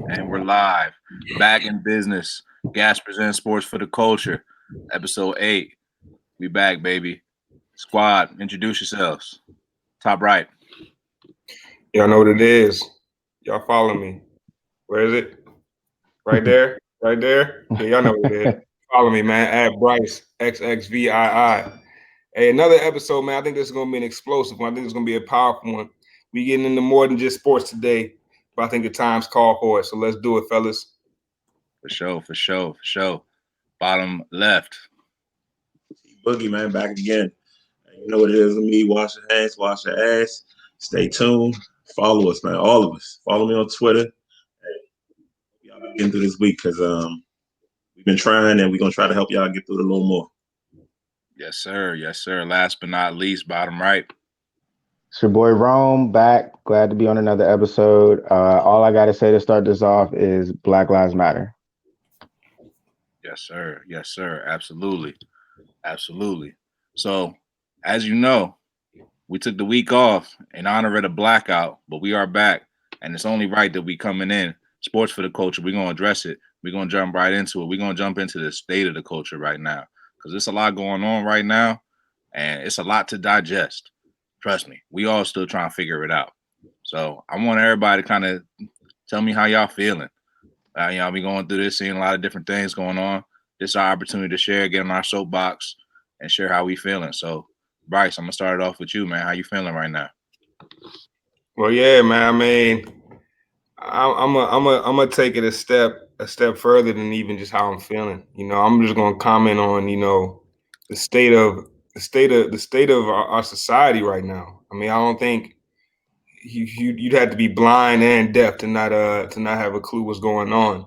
And we're live, back in business. Gas presents Sports for the Culture, episode 8. We back, baby. Squad, introduce yourselves. Top right. Y'all know what it is. Y'all follow me. Where is it? Right there? Right there? Yeah, y'all know what it is. Follow me, man. At Bryce XXVII. Hey, another episode, man. I think this is gonna be an explosive one. I think it's gonna be a powerful one. We getting into more than just sports today, but I think the time's called for it. So let's do it, fellas. For sure. Bottom left. Boogie, man, back again. You know what it is with me. Wash your hands, wash your ass. Stay tuned. Follow us, man. All of us. Follow me on Twitter. Hey, y'all been getting through this week because we've been trying and we're gonna try to help y'all get through it a little more. Yes, sir. Yes, sir. Last but not least, bottom right. It's your boy Rome back. Glad to be on another episode. All I got to say to start this off is Black Lives Matter. Yes, sir. Yes, sir. Absolutely. Absolutely. So, as you know, we took the week off in honor of the blackout, but we are back, and it's only right that we coming in. Sports for the culture. We're gonna address it. We're gonna jump right into it. We're gonna jump into the state of the culture right now because there's a lot going on right now, and it's a lot to digest. Trust me, we all still trying to figure it out. So I want everybody to kind of tell me how y'all feeling. Y'all be going through this, seeing a lot of different things going on. This is our opportunity to share, get on our soapbox, and share how we feeling. So, Bryce, I'm gonna start it off with you, man. How you feeling right now? Well, yeah, man. I mean, I'm gonna take it a step further than even just how I'm feeling. I'm just gonna comment on the state of our society right now. I mean, I don't think you'd have to be blind and deaf to not have a clue what's going on.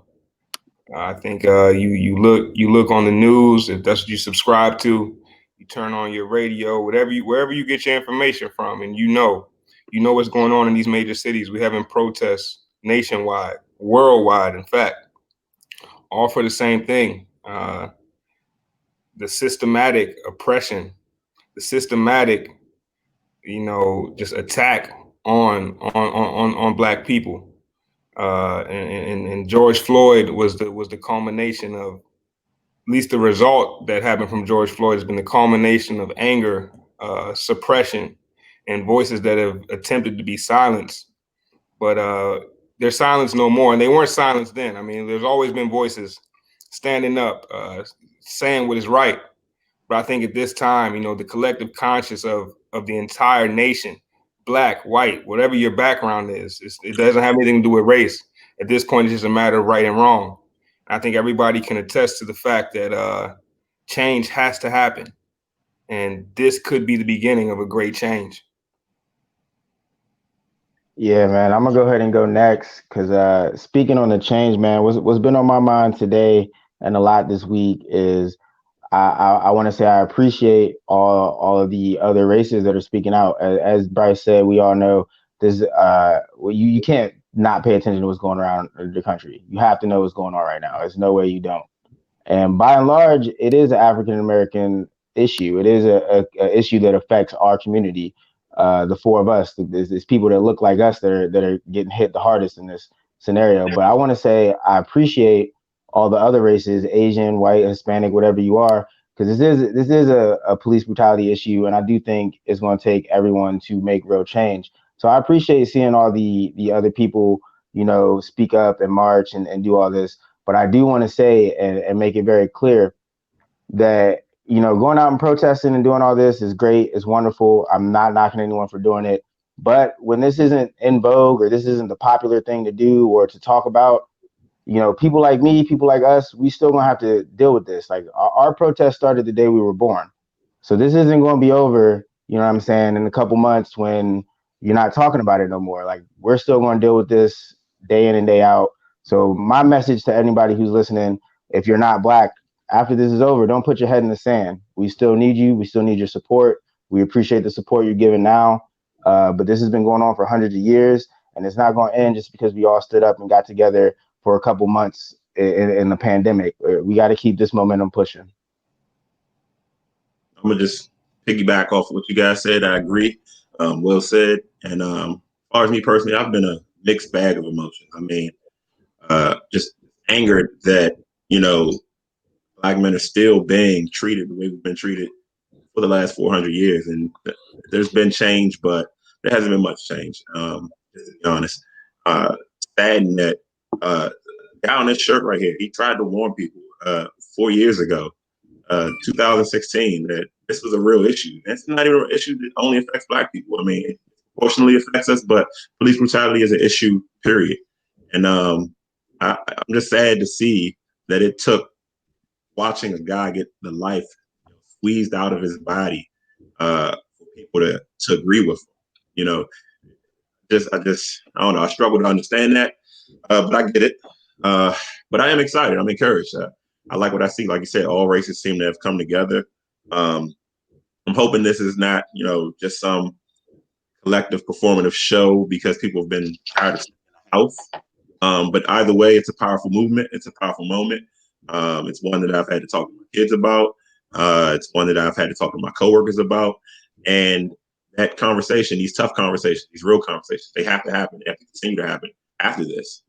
I think you look on the news, if that's what you subscribe to. You turn on your radio, wherever you get your information from, and you know what's going on in these major cities. We're having protests nationwide, worldwide, in fact, all for the same thing: the systematic oppression, the systematic, just attack on Black people. And George Floyd was the culmination of, at least the result that happened from George Floyd has been the culmination of anger, suppression, and voices that have attempted to be silenced, but they're silenced no more, and they weren't silenced then. I mean, there's always been voices standing up, saying what is right. But I think at this time, the collective conscience of the entire nation, black, white, whatever your background is, it doesn't have anything to do with race. At this point, it's just a matter of right and wrong. I think everybody can attest to the fact that change has to happen, and this could be the beginning of a great change. Yeah, man, I'm gonna go ahead and go next because speaking on the change, man, what's been on my mind today and a lot this week is I want to say I appreciate all of the other races that are speaking out. As Bryce said, we all know this. Well, you can't not pay attention to what's going around the country. You have to know what's going on right now. There's no way you don't. And by and large, it is an African American issue. It is a issue that affects our community. The four of us, there's people that look like us that are getting hit the hardest in this scenario. But I want to say I appreciate all the other races, Asian, white, Hispanic, whatever you are, because this is a police brutality issue, and I do think it's going to take everyone to make real change. So I appreciate seeing all the other people, speak up and march and do all this. But I do want to say and make it very clear that going out and protesting and doing all this is great, it's wonderful. I'm not knocking anyone for doing it, but when this isn't in vogue or this isn't the popular thing to do or to talk about, people like me, people like us, we still gonna have to deal with this. Like our protest started the day we were born, so this isn't gonna be over. You know what I'm saying? In a couple months when you're not talking about it no more, like we're still gonna deal with this day in and day out. So my message to anybody who's listening, if you're not black, after this is over, don't put your head in the sand. We still need you. We still need your support. We appreciate the support you're giving now. But this has been going on for hundreds of years, and it's not going to end just because we all stood up and got together for a couple months in the pandemic. We got to keep this momentum pushing. I'm gonna just piggyback off of what you guys said. I agree. Well said. And as far as me personally, I've been a mixed bag of emotions. I mean, just angered that, Black men are still being treated the way we've been treated for the last 400 years. And there's been change, but there hasn't been much change, to be honest. Saddened that the guy on this shirt right here, he tried to warn people 4 years ago, 2016, that this was a real issue. It's not even an issue that only affects Black people. I mean, it proportionally affects us, but police brutality is an issue, period. And I'm just sad to see that it took watching a guy get the life squeezed out of his body for people to agree with him. I don't know. I struggle to understand that, but I get it. But I am excited. I'm encouraged. I like what I see. Like you said, all races seem to have come together. I'm hoping this is not, just some collective performative show because people have been tired of staying in the house. But either way, it's a powerful movement. It's a powerful moment. It's one that I've had to talk to my kids about. It's one that I've had to talk to my coworkers about. And that conversation, these tough conversations, these real conversations, they have to happen. They have to continue to happen after this.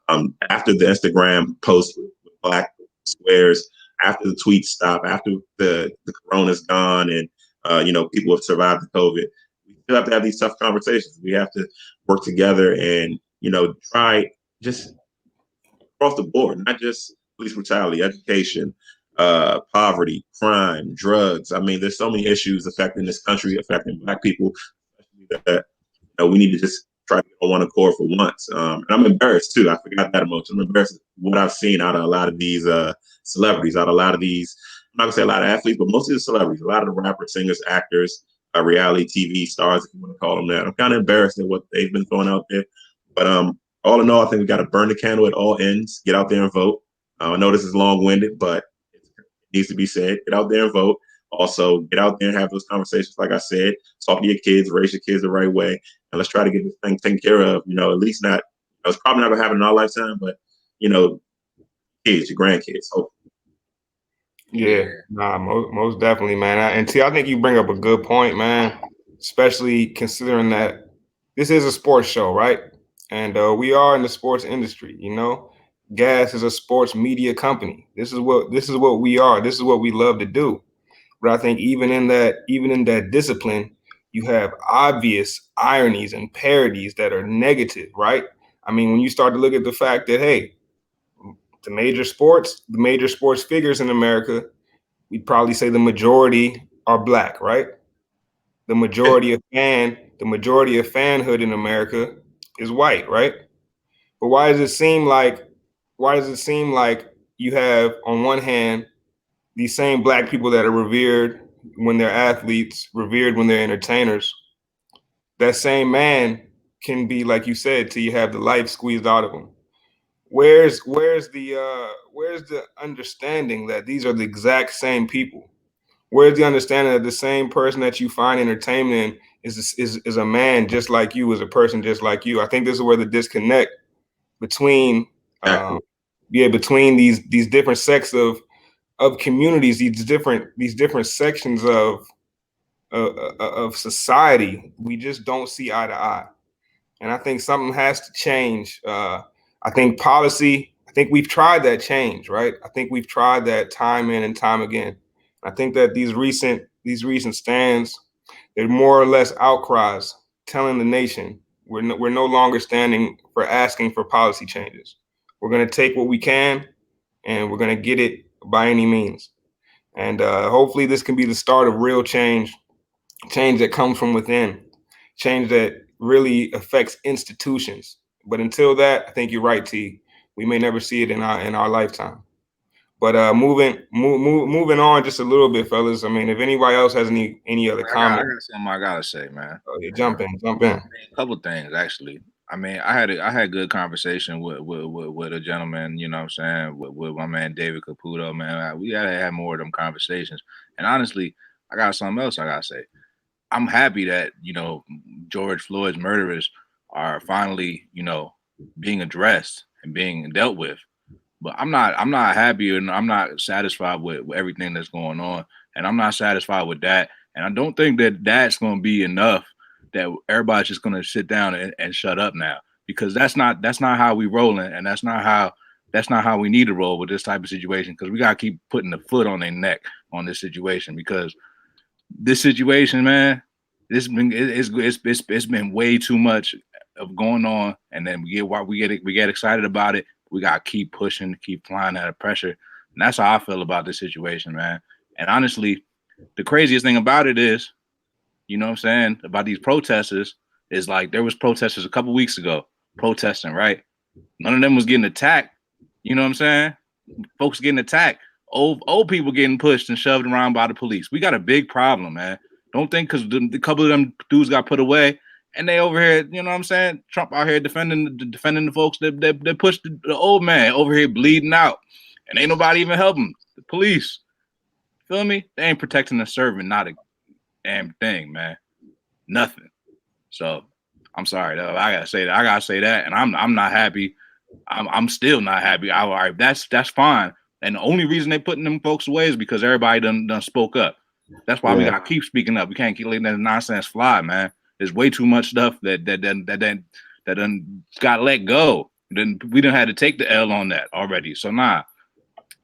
After the Instagram post with Black squares, after the tweets stop, after the corona's gone, and people have survived the COVID, we still have to have these tough conversations. We have to work together and try just across the board, not just police brutality, education, poverty, crime, drugs. I mean, there's so many issues affecting this country, affecting Black people, that we need to just try to get on one accord for once. And I'm embarrassed too. I forgot that emotion. I'm embarrassed what I've seen out of a lot of these celebrities, out of a lot of these, I'm not gonna say a lot of athletes, but most of the celebrities, a lot of the rappers, singers, actors, reality TV stars, if you want to call them that. I'm kind of embarrassed at what they've been throwing out there. But all in all, I think we got to burn the candle at all ends, get out there and vote. I know this is long-winded, but it needs to be said. Get out there and vote. Also, get out there and have those conversations. Like I said, talk to your kids, raise your kids the right way, and let's try to get this thing taken care of. At least not. It's probably not gonna happen in our lifetime, but kids, your grandkids. Hopefully. Yeah, nah, most definitely, man. And I think you bring up a good point, man. Especially considering that this is a sports show, right? And we are in the sports industry. Gas is a sports media company. This is what we are. This is what we love to do. But I think even in that discipline, you have obvious ironies and parodies that are negative, right? I mean, when you start to look at the fact that, hey, the major sports figures in America, we'd probably say the majority are Black, right? The majority of fanhood in America is white, right? But why does it seem like you have on one hand these same Black people that are revered when they're athletes, revered when they're entertainers? That same man can be, like you said, till you have the life squeezed out of him. Where's the understanding that these are the exact same people? Where's the understanding that the same person that you find entertainment in is a man just like you, is a person just like you? I think this is where the disconnect between between these different sects of communities, these different sections of society, we just don't see eye to eye. And I think something has to change. I think policy, I think we've tried that change, right? I think we've tried that time in and time again. I think that these recent stands, they're more or less outcries telling the nation we're no longer standing for asking for policy changes. We're going to take what we can, and we're going to get it by any means. And hopefully this can be the start of real change that comes from within, change that really affects institutions. But until that, I think you're right, T. We may never see it in our lifetime. But moving on just a little bit, fellas. I mean, if anybody else has any other comments, I got something I gotta say, man. Oh, yeah, jump in. A couple things actually. I mean, I had good conversation with a gentleman, you know what I'm saying, with my man David Caputo, man. We gotta have more of them conversations. And honestly, I got something else I gotta say. I'm happy that, George Floyd's murderers are finally, being addressed and being dealt with. But I'm not happy and I'm not satisfied with everything that's going on. And I'm not satisfied with that. And I don't think that that's going to be enough, that everybody's just going to sit down and shut up now. because that's not how we rolling, and that's not how we need to roll with this type of situation. Because we gotta keep putting the foot on their neck on this situation, because this situation, man, it's been way too much of going on, and then we get excited about it. We gotta keep pushing, keep flying out of pressure, and that's how I feel about this situation, man. And honestly, the craziest thing about it is, you know what I'm saying, about these protesters is like there was protesters a couple weeks ago protesting, right? None of them was getting attacked. You know what I'm saying? Folks getting attacked. Old people getting pushed and shoved around by the police. We got a big problem, man. Don't think because the couple of them dudes got put away and they over here, you know what I'm saying? Trump out here defending the folks that pushed the old man over here bleeding out, and ain't nobody even helping. The police, feel me? They ain't protecting the servant, not a damn thing, man. Nothing. So I'm sorry though. I gotta say that, and I'm not happy. I'm still not happy. All right, that's fine. And the only reason they putting them folks away is because everybody done spoke up. That's why we gotta keep speaking up. We can't keep letting that nonsense fly, man. There's way too much stuff that done got let go. Then we done had to take the L on that already. So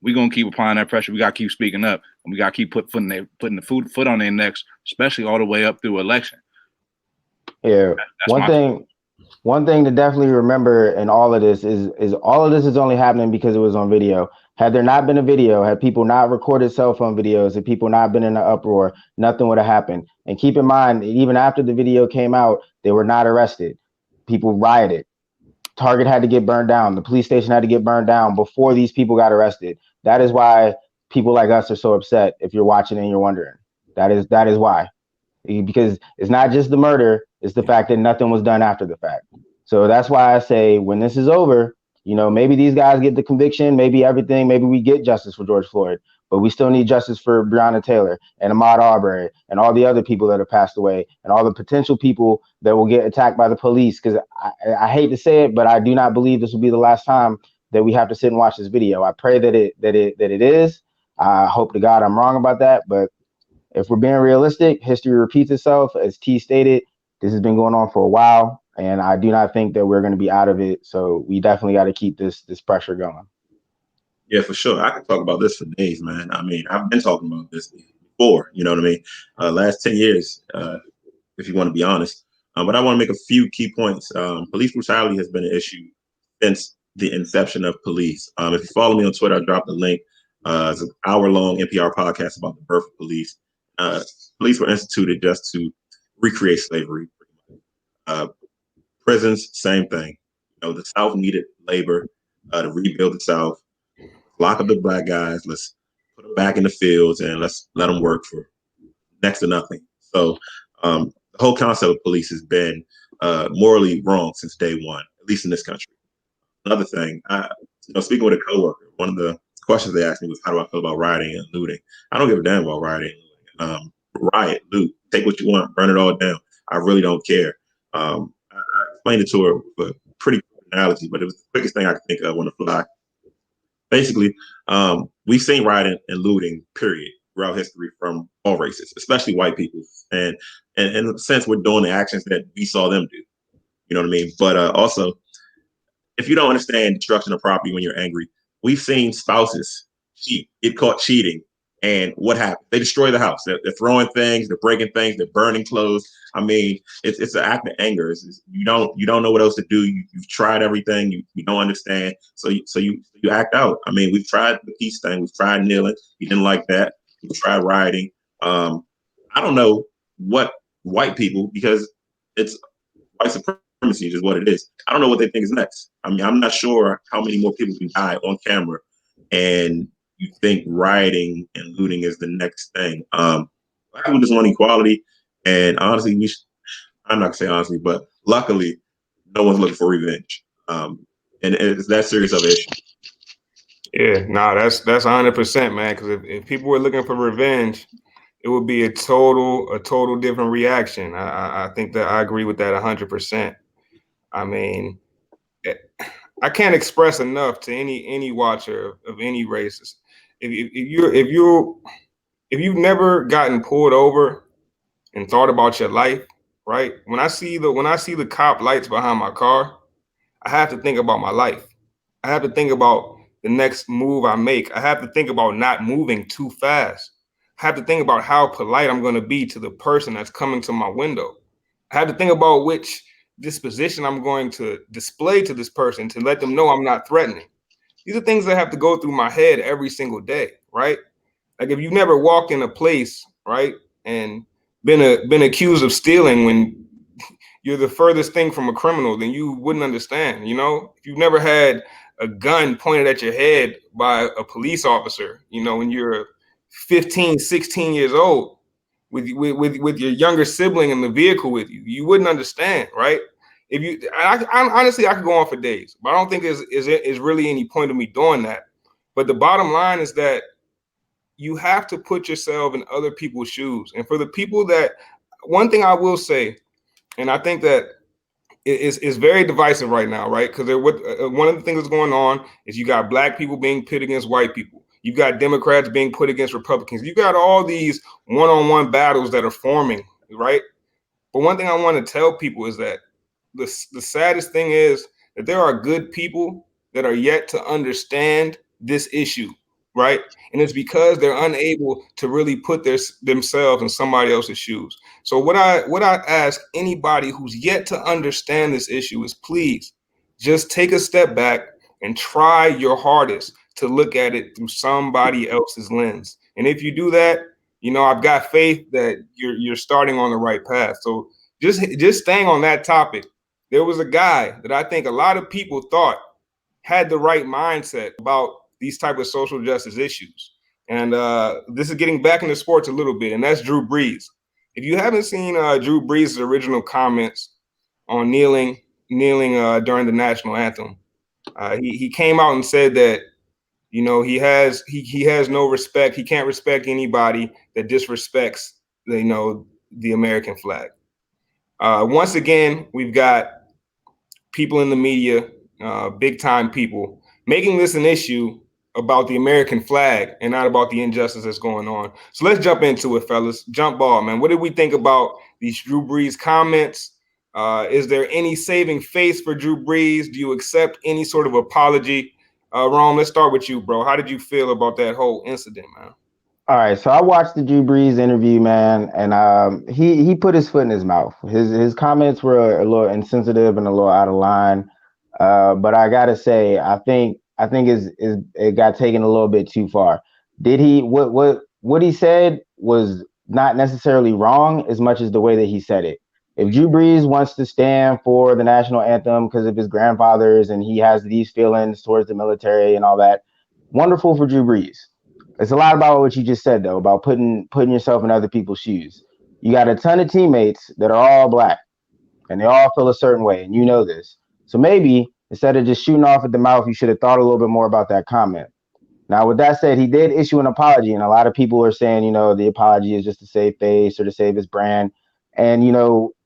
we gonna keep applying that pressure. We gotta keep speaking up, and we gotta keep putting the foot on their necks, especially all the way up through election. Yeah, one thing to definitely remember in all of this is all of this is only happening because it was on video. Had there not been a video, had people not recorded cell phone videos, had people not been in an uproar, nothing would have happened. And keep in mind, even after the video came out, they were not arrested. People rioted. Target had to get burned down. The police station had to get burned down before these people got arrested. That is why people like us are so upset. If you're watching and you're wondering, that is why. Because it's not just the murder, it's the fact that nothing was done after the fact. So that's why I say when this is over, maybe these guys get the conviction, maybe we get justice for George Floyd, but we still need justice for Breonna Taylor and Ahmaud Arbery and all the other people that have passed away and all the potential people that will get attacked by the police. Because I hate to say it, but I do not believe this will be the last time that we have to sit and watch this video. I pray that it is. I hope to God I'm wrong about that, but if we're being realistic, history repeats itself. As T stated, this has been going on for a while, and I do not think that we're going to be out of it. So we definitely got to keep this pressure going. Yeah, for sure. I could talk about this for days, man. I mean, I've been talking about this before, you know what I mean? Last 10 years, if you want to be honest. But I want to make a few key points. Police brutality has been an issue since the inception of police. If you follow me on Twitter, I dropped a link. It's an hour-long NPR podcast about the birth of police. Police were instituted just to recreate slavery. Prisons, same thing. The South needed labor to rebuild the South. Lock up the black guys. Let's put them back in the fields and let's let them work for next to nothing. So the whole concept of police has been morally wrong since day one, at least in this country. Another thing, speaking with a coworker, one of the questions they asked me was, how do I feel about rioting and looting? I don't give a damn about rioting. Riot, loot, take what you want, burn it all down. I really don't care. I explained it to her with a pretty quick analogy, but it was the quickest thing I could think of on the fly. Basically, we've seen rioting and looting, period, throughout history from all races, especially white people. And in a sense, we're doing the actions that we saw them do. You know what I mean? But also, if you don't understand destruction of property when you're angry, we've seen spouses get caught cheating. And what happens? They destroy the house. They're throwing things, they're breaking things, they're burning clothes. I mean, it's an act of anger. You don't know what else to do. You've tried everything. You don't understand. So you act out. I mean, we've tried the peace thing. We've tried kneeling. You didn't like that. We've tried rioting. I don't know what white people, because it's white supremacy is what it is. I don't know what they think is next. I mean, I'm not sure how many more people can die on camera, and you think rioting and looting is the next thing. Black people just want equality, and honestly, I'm not gonna say honestly, but luckily, no one's looking for revenge, and it's that serious of an issue. Yeah, that's 100%, man. Because if people were looking for revenge, it would be a total different reaction. I think that I agree with that 100%. I mean, I can't express enough to any watcher of any races. If you've never gotten pulled over and thought about your life, right? When I see the cop lights behind my car, I have to think about my life. I have to think about the next move I make. I have to think about not moving too fast. I have to think about how polite I'm going to be to the person that's coming to my window. I have to think about which disposition I'm going to display to this person to let them know I'm not threatening. These are things that have to go through my head every single day, right? Like if you've never walked in a place, right, and been accused of stealing when you're the furthest thing from a criminal, then you wouldn't understand. If you've never had a gun pointed at your head by a police officer, when you're 15, 16 years old, with your younger sibling in the vehicle with you, you wouldn't understand, right? If you, honestly, I could go on for days, but I don't think is really any point of me doing that. But the bottom line is that you have to put yourself in other people's shoes, and for the people that, one thing I will say, and I think that is very divisive right now, right? Because one of the things that's going on is you got black people being pit against white people. You got Democrats being put against Republicans. You got all these one-on-one battles that are forming, right? But one thing I want to tell people is that the saddest thing is that there are good people that are yet to understand this issue, right? And it's because they're unable to really put themselves in somebody else's shoes. So what I ask anybody who's yet to understand this issue is, please just take a step back and try your hardest to look at it through somebody else's lens. And if you do that, I've got faith that you're starting on the right path. So just staying on that topic, there was a guy that I think a lot of people thought had the right mindset about these type of social justice issues. And this is getting back into sports a little bit, and that's Drew Brees. If you haven't seen Drew Brees' original comments on kneeling during the national anthem, he came out and said that he has no respect. He can't respect anybody that disrespects the American flag. Once again, we've got people in the media, big time people, making this an issue about the American flag and not about the injustice that's going on. So let's jump into it, fellas. Jump ball, man. What did we think about these Drew Brees comments? Is there any saving face for Drew Brees? Do you accept any sort of apology? Rome, let's start with you, bro. How did you feel about that whole incident, man? All right, so I watched the Drew Brees interview, man, and he put his foot in his mouth. His comments were a little insensitive and a little out of line, but I gotta say, I think it got taken a little bit too far. Did he what he said was not necessarily wrong as much as the way that he said it. If Drew Brees wants to stand for the national anthem because of his grandfathers and he has these feelings towards the military and all that, wonderful for Drew Brees. It's a lot about what you just said, though, about putting yourself in other people's shoes. You got a ton of teammates that are all black, and they all feel a certain way, and you know this. So maybe instead of just shooting off at the mouth, you should have thought a little bit more about that comment. Now, with that said, he did issue an apology, and a lot of people are saying, the apology is just to save face or to save his brand. And,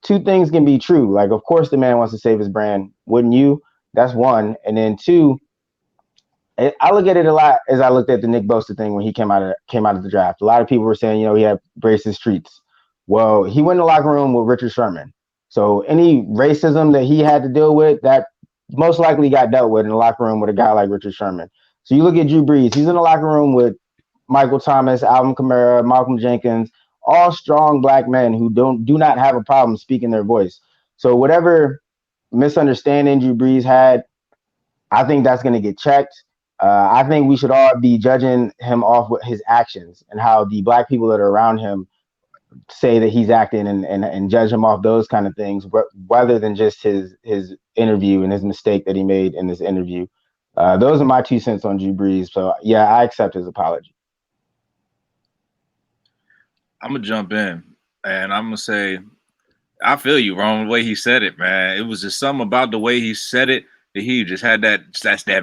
two things can be true. Like, of course, the man wants to save his brand. Wouldn't you? That's one. And then two, I look at it a lot as I looked at the Nick Bosa thing when he came out of the draft. A lot of people were saying, he had racist streaks. Well, he went in the locker room with Richard Sherman. So any racism that he had to deal with, that most likely got dealt with in the locker room with a guy like Richard Sherman. So you look at Drew Brees, he's in the locker room with Michael Thomas, Alvin Kamara, Malcolm Jenkins, all strong black men who do not have a problem speaking their voice. So whatever misunderstanding Drew Brees had, I think that's going to get checked. I think we should all be judging him off with his actions and how the black people that are around him say that he's acting and judge him off those kind of things rather than just his interview and his mistake that he made in this interview. Those are my 2 cents on Drew Brees. So, yeah, I accept his apology. I'm going to jump in, and I'm going to say I feel you, Ron, the way he said it, man. It was just something about the way he said it that he just had that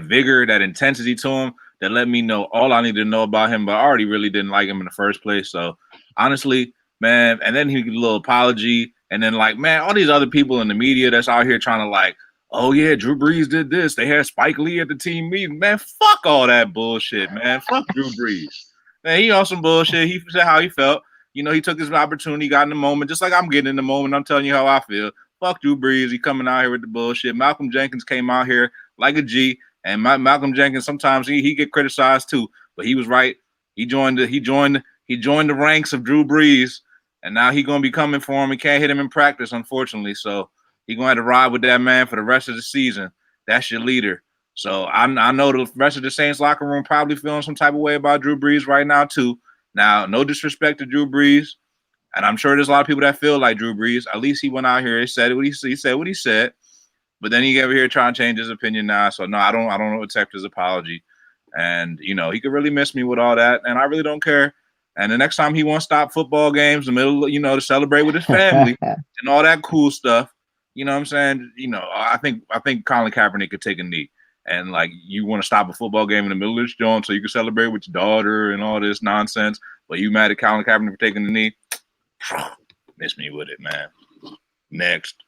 vigor, that intensity to him that let me know all I needed to know about him, but I already really didn't like him in the first place. So honestly, man, and then he did a little apology, and then man, all these other people in the media that's out here trying to oh yeah, Drew Brees did this. They had Spike Lee at the team meeting. Man, fuck all that bullshit, man. Fuck Drew Brees. Man, he on some bullshit. He said how he felt. He took his opportunity, got in the moment, just like I'm getting in the moment. I'm telling you how I feel. Fuck Drew Brees. He coming out here with the bullshit. Malcolm Jenkins came out here like a G, and Malcolm Jenkins sometimes he get criticized too, but he was right. He joined the ranks of Drew Brees, and now he gonna be coming for him. He can't hit him in practice, unfortunately. So he gonna have to ride with that man for the rest of the season. That's your leader. So I know the rest of the Saints locker room probably feeling some type of way about Drew Brees right now too. Now, no disrespect to Drew Brees, and I'm sure there's a lot of people that feel like Drew Brees. At least he went out here and said what he said. What he said, but then he over here trying to change his opinion now. So no, I don't accept his apology. And he could really miss me with all that, and I really don't care. And the next time he wants to stop football games in the middle, to celebrate with his family and all that cool stuff. You know what I'm saying? I think Colin Kaepernick could take a knee. And like you want to stop a football game in the middle of this joint so you can celebrate with your daughter and all this nonsense, but you mad at Colin Kaepernick for taking the knee? Miss me with it, man. Next.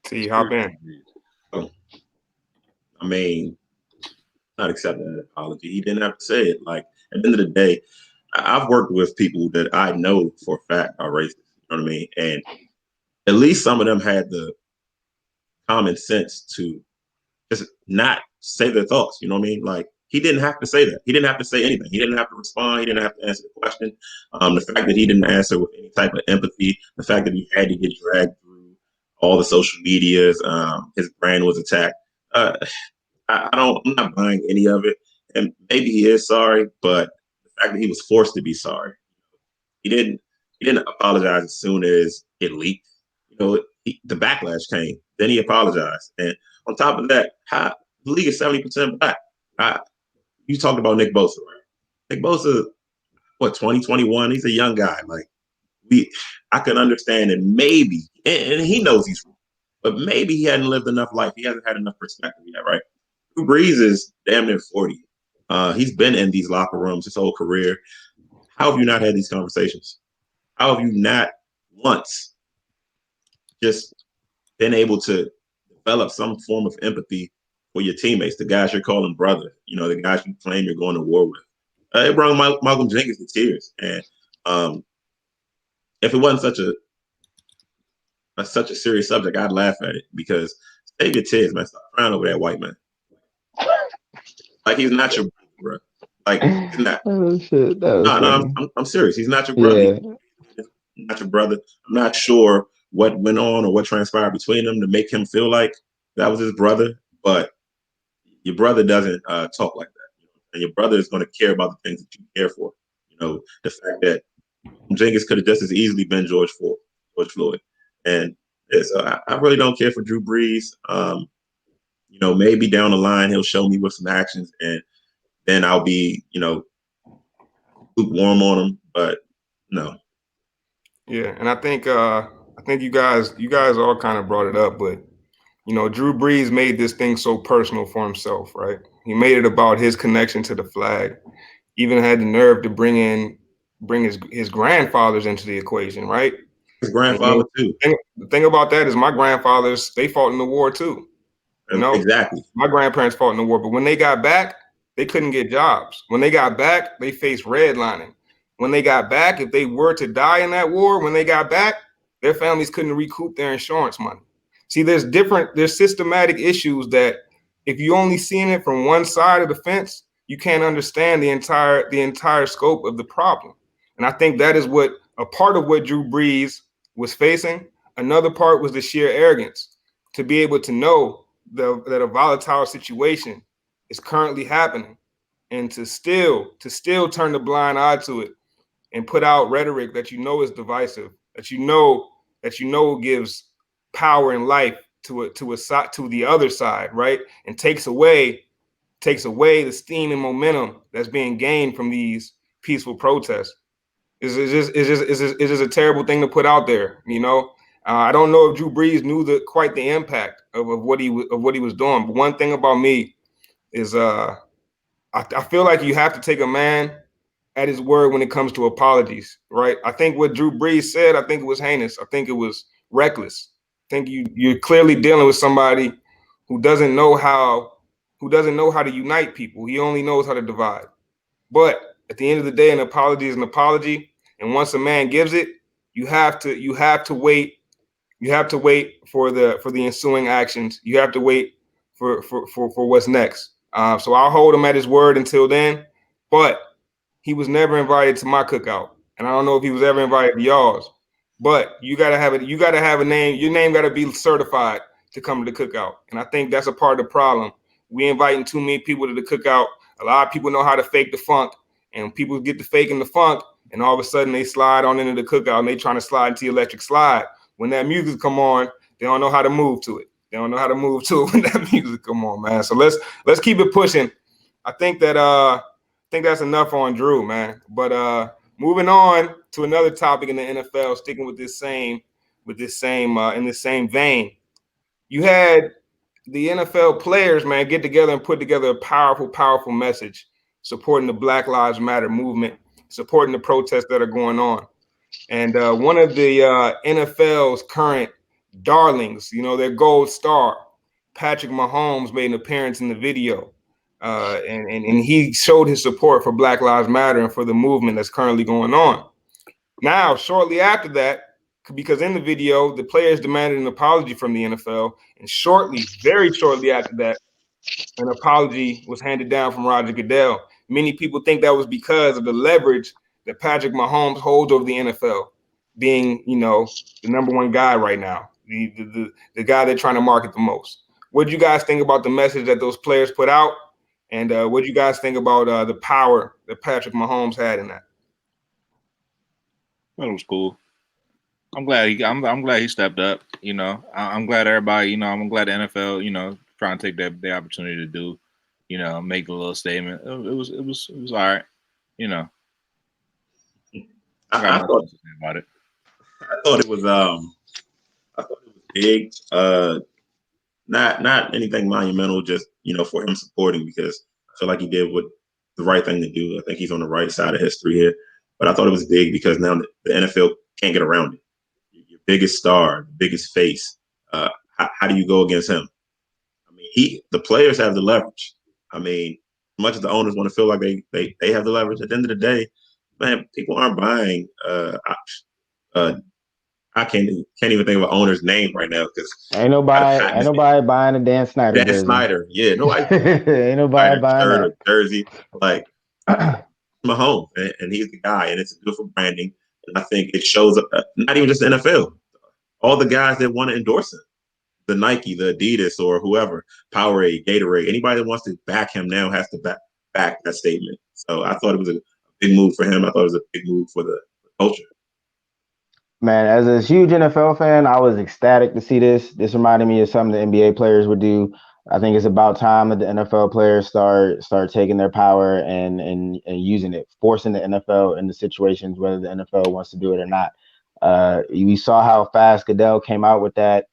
T, hop in. I mean, not accepting that apology. He didn't have to say it. Like at the end of the day, I've worked with people that I know for a fact are racist. You know what I mean? And at least some of them had the common sense to just not say their thoughts. You know what I mean? Like he didn't have to say that. He didn't have to say anything. He didn't have to respond. He didn't have to answer the question. The fact that he didn't answer with any type of empathy, the fact that he had to get dragged through all the social medias, his brand was attacked. I'm not buying any of it. And maybe he is sorry, but the fact that he was forced to be sorry, he didn't apologize as soon as it leaked. The backlash came. Then he apologized, and on top of that, the league is 70% black. You talked about Nick Bosa, right? Nick Bosa, 2021? He's a young guy. Like I can understand it maybe, and he knows he's wrong, but maybe he hadn't lived enough life. He hasn't had enough perspective yet, right? Drew Brees is damn near 40. He's been in these locker rooms his whole career. How have you not had these conversations? How have you not once just been able to develop some form of empathy for your teammates, the guys you're calling brother, the guys you claim you're going to war with? It brought Malcolm Jenkins to tears. And if it wasn't such a serious subject, I'd laugh at it because save your tears, man. Stop crying over that white man. Like he's not your brother, bro. Like he's not. Oh shit! No, I'm serious. He's not your brother. Yeah. He's not your brother. I'm not sure what went on or what transpired between them to make him feel like that was his brother. But your brother doesn't talk like that, and your brother is going to care about the things that you care for. The fact that Jenkins could have just as easily been George Floyd, and so I really don't care for Drew Brees. Maybe down the line he'll show me with some actions, and then I'll be, lukewarm on him. But no. Yeah, and I think you guys all kind of brought it up, but Drew Brees made this thing so personal for himself, right? He made it about his connection to the flag. Even had the nerve to bring his grandfathers into the equation, right? His grandfather too. The thing about that is my grandfathers, they fought in the war too. Exactly. My grandparents fought in the war, but when they got back, they couldn't get jobs. When they got back, they faced redlining. When they got back, if they were to die in that war, when they got back, their families couldn't recoup their insurance money. See, there's systematic issues that if you only seen it from one side of the fence, you can't understand the entire scope of the problem. And I think that is a part of what Drew Brees was facing. Another part was the sheer arrogance to be able to know that a volatile situation is currently happening, and to still turn the blind eye to it and put out rhetoric that is divisive, that gives power and life to the other side, right? And takes away the steam and momentum that's being gained from these peaceful protests. It's just a terrible thing to put out there, I don't know if Drew Brees knew quite the impact of what he was doing. But one thing about me is I feel like you have to take a man at his word when it comes to apologies, right? I think what Drew Brees said, I think it was heinous. I think it was reckless. I think you're clearly dealing with somebody who doesn't know how to unite people. He only knows how to divide. But at the end of the day, an apology is an apology. And once a man gives it, you have to wait You have to wait for the ensuing actions. You have to wait for what's next. So I'll hold him at his word until then. But he was never invited to my cookout, and I don't know if he was ever invited to y'all's. But you gotta have it. You gotta have a name. Your name gotta be certified to come to the cookout, and I think that's a part of the problem. We inviting too many people to the cookout. A lot of people know how to fake the funk, and people get to faking the funk, and all of a sudden they slide on into the cookout and they trying to slide into the electric slide. When that music come on, they don't know how to move to it. They don't know how to move to it when that music come on, man. So let's keep it pushing. I think that's enough on Drew, man. But moving on to another topic in the NFL, sticking with this same in the same vein. You had the NFL players, man, get together and put together a powerful message supporting the Black Lives Matter movement, supporting the protests that are going on. And one of the NFL's current darlings, their gold star, Patrick Mahomes, made an appearance in the video. And he showed his support for Black Lives Matter and for the movement that's currently going on. Now, shortly after that, because in the video, the players demanded an apology from the NFL, and very shortly after that, an apology was handed down from Roger Goodell. Many people think that was because of the leverage that Patrick Mahomes holds over the NFL, being, the number one guy right now, the guy they're trying to market the most. What do you guys think about the message that those players put out? And what do you guys think about the power that Patrick Mahomes had in that? That was cool. I'm glad he stepped up. I'm glad everybody. I'm glad the NFL. Trying to take their opportunity to do. Make a little statement. It was all right. I thought about it. I thought it was big. Not anything monumental. Just for him supporting, because I feel like he did what the right thing to do. I think he's on the right side of history here. But I thought it was big because now the NFL can't get around it. Your biggest star, biggest face. How do you go against him? I mean, the players have the leverage. I mean, as much as the owners want to feel like they have the leverage, at the end of the day, man, people aren't buying. I can't even think of an owner's name right now because ain't nobody buying a Dan Snyder jersey. Snyder, yeah, nobody. Ain't nobody buying that jersey like Mahomes, and he's the guy, and it's good for branding. And I think it shows up. Not even just the NFL, all the guys that want to endorse him, the Nike, the Adidas, or whoever, Powerade, Gatorade, anybody that wants to back him now has to back that statement. So I thought it was a big move for him. I thought it was a big move for the culture. Man, as a huge NFL fan, I was ecstatic to see this. This reminded me of something the NBA players would do. I think it's about time that the NFL players start taking their power and using it, forcing the NFL into situations whether the NFL wants to do it or not. We saw how fast Goodell came out with that.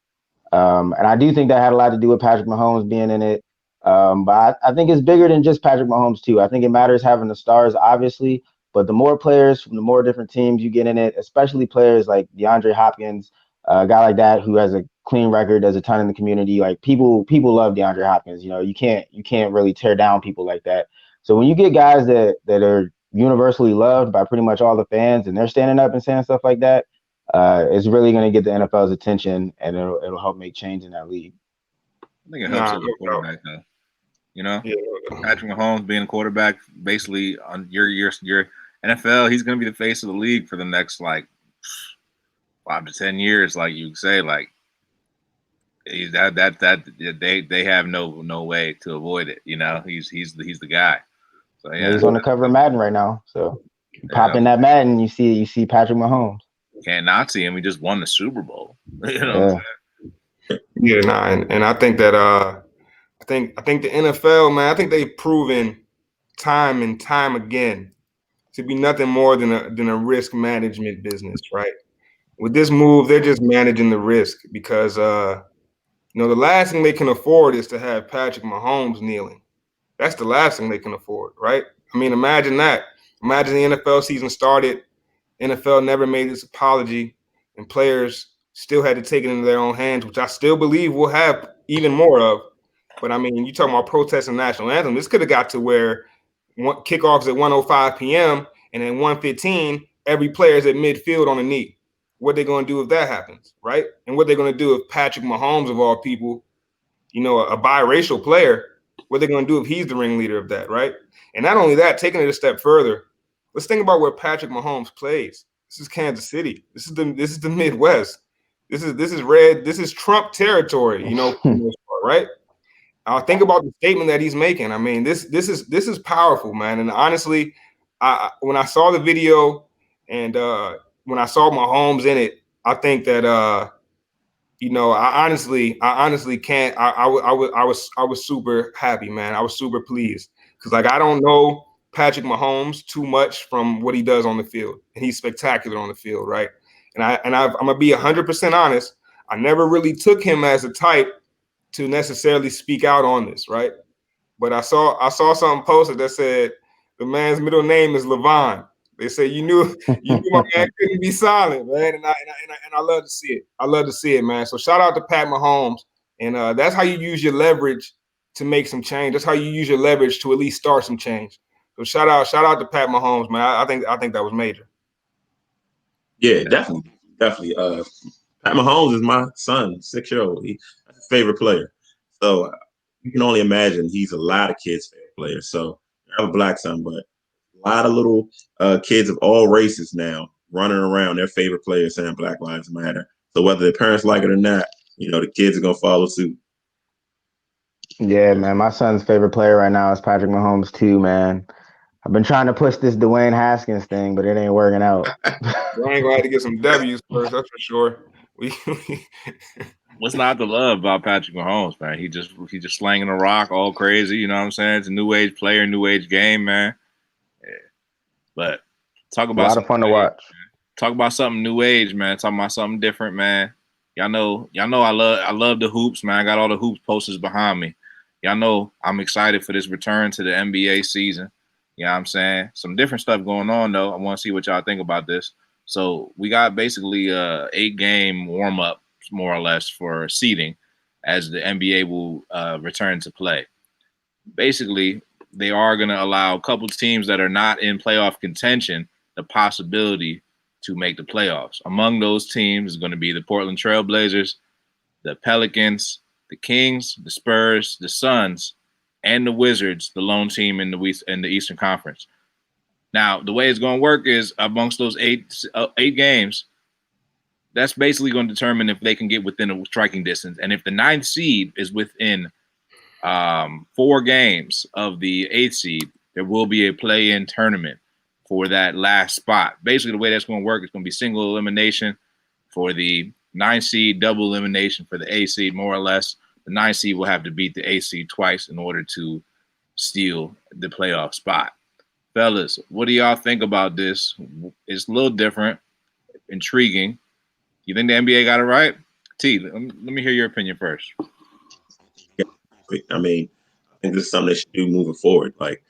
And I do think that had a lot to do with Patrick Mahomes being in it. But I think it's bigger than just Patrick Mahomes, too. I think it matters having the stars, obviously. But the more players from the more different teams you get in it, especially players like DeAndre Hopkins, a guy like that who has a clean record, does a ton in the community. Like people love DeAndre Hopkins. You can't really tear down people like that. So when you get guys that are universally loved by pretty much all the fans and they're standing up and saying stuff like that, it's really going to get the NFL's attention, and it'll help make change in that league. I think it helps as a quarterback, though. Patrick Mahomes being a quarterback, basically on your NFL, he's going to be the face of the league for the next 5 to 10 years, like you say. Like they have no way to avoid it. He's the guy. So yeah, he's on the cover of Madden right now. So pop in that Madden, you see Patrick Mahomes. Can't not see him. He just won the Super Bowl. And I think that I think the NFL, man, I think they've proven time and time again to be nothing more than a risk management business, right? With this move, they're just managing the risk because the last thing they can afford is to have Patrick Mahomes kneeling. That's the last thing they can afford, right? I mean, imagine that. Imagine the NFL season started, NFL never made this apology, and players still had to take it into their own hands, which I still believe we'll have even more of. But I mean, you talking about protesting national anthem. This could have got to where kickoffs at 1:05 p.m. and then 1:15, every player is at midfield on a knee, what they're going to do if that happens, right? And what they're going to do if Patrick Mahomes, of all people, you know, a biracial player, what they're going to do if he's the ringleader of that, right? And not only that, taking it a step further, let's think about where Patrick Mahomes plays. This is Kansas City. This is the Midwest. This is Trump territory, you know, for the most part, right? Think about the statement that he's making. I mean, this is powerful, man. And honestly, when I saw the video and when I saw Mahomes in it, I think that you know, I honestly can't. I was super happy, man. I was super pleased because like I don't know Patrick Mahomes too much from what he does on the field, and he's spectacular on the field, right? I'm gonna be 100% honest. I never really took him as a type to necessarily speak out on this, right? But I saw something posted that said the man's middle name is Levon. They say you knew my man couldn't be silent, man, and I love to see it. I love to see it, man. So shout out to Pat Mahomes, and that's how you use your leverage to make some change. That's how you use your leverage to at least start some change. So shout out to Pat Mahomes, man. I think that was major. Yeah, definitely. Pat Mahomes is my son, 6-year-old. That's his favorite player. So you can only imagine he's a lot of kids' favorite player. So I have a black son, but a lot of little kids of all races now running around their favorite players saying Black Lives Matter. So whether their parents like it or not, you know, the kids are gonna follow suit. Yeah, man. My son's favorite player right now is Patrick Mahomes too, man. I've been trying to push this Dwayne Haskins thing, but it ain't working out. We ain't gonna have to get some W's first, that's for sure. What's not to love about Patrick Mahomes, man? He just slanging a rock all crazy. You know what I'm saying? It's a new age player, new age game, man. Yeah. But talk about a lot of fun to watch. Talk about something new age, man. Talk about something different, man. Y'all know I love the hoops, man. I got all the hoops posters behind me. Y'all know I'm excited for this return to the NBA season. You know what I'm saying? Some different stuff going on though. I want to see what y'all think about this. So we got basically a 8-game warm-up, more or less, for seeding as the NBA will return to play. Basically, they are going to allow a couple teams that are not in playoff contention the possibility to make the playoffs. Among those teams is going to be the Portland Trail Blazers, the Pelicans, the Kings, the Spurs, the Suns, and the Wizards, the lone team in the Eastern Conference. Now, the way it's going to work is amongst those eight games, that's basically going to determine if they can get within a striking distance. And if the 9th seed is within 4 games of the 8th seed, there will be a play-in tournament for that last spot. Basically, the way that's going to work is going to be single elimination for the 9th seed, double elimination for the 8th seed, more or less. The 9th seed will have to beat the 8th seed twice in order to steal the playoff spot. Fellas, what do y'all think about this? It's a little different, intriguing. You think the NBA got it right? T, let me hear your opinion first. I mean, I think this is something they should do moving forward. Like,